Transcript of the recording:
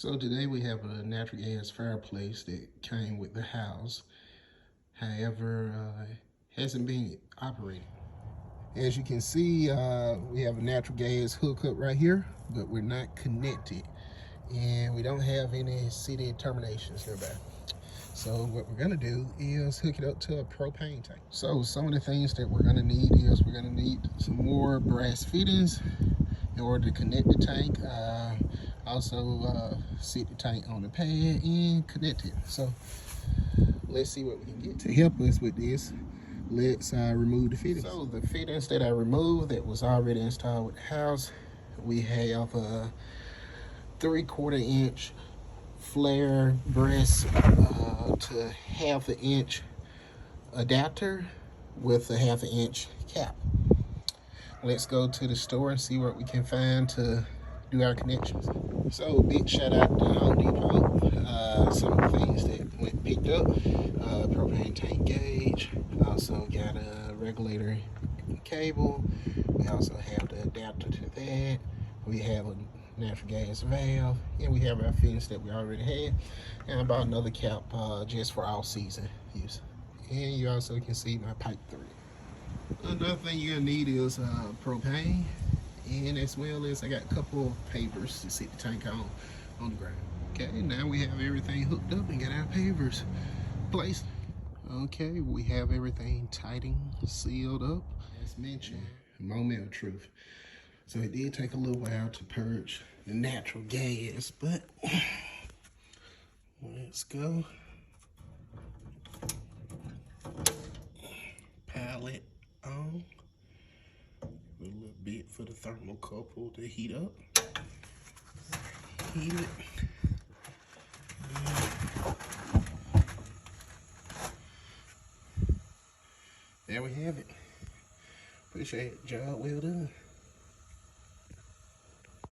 So today we have a natural gas fireplace that came with the house. However, hasn't been operating. As you can see, we have a natural gas hookup right here, but we're not connected. And we don't have any city terminations nearby. So what we're gonna do is hook it up to a propane tank. So some of the things that we're gonna need is we're gonna need some more brass fittings in order to connect the tank. Also sit the tank on the pad and connect it. So let's see what we can get. To help us with this, let's remove the fittings. So the fittings that I removed that was already installed with the house, we have a 3/4 inch flare brass to 1/2 inch adapter with a 1/2 inch cap. Let's go to the store and see what we can find to do our connections. So big shout out to Home Depot. Some of the things that went picked up, propane tank gauge, also got a regulator cable. We also have the adapter to that. We have a natural gas valve, and we have our fittings that we already had, and I bought another cap just for all season use. And you also can see my pipe thread. Another thing you're gonna need is propane, and as well as I got a couple of pavers to sit the tank on the ground. Okay, now we have everything hooked up and got our pavers placed. Okay, we have everything tightened, sealed up. As mentioned, moment of truth. So it did take a little while to purge the natural gas, but let's go. Pile it on. A little bit for the thermocouple to heat up. Heat it. There we have it. Appreciate it. Job well done.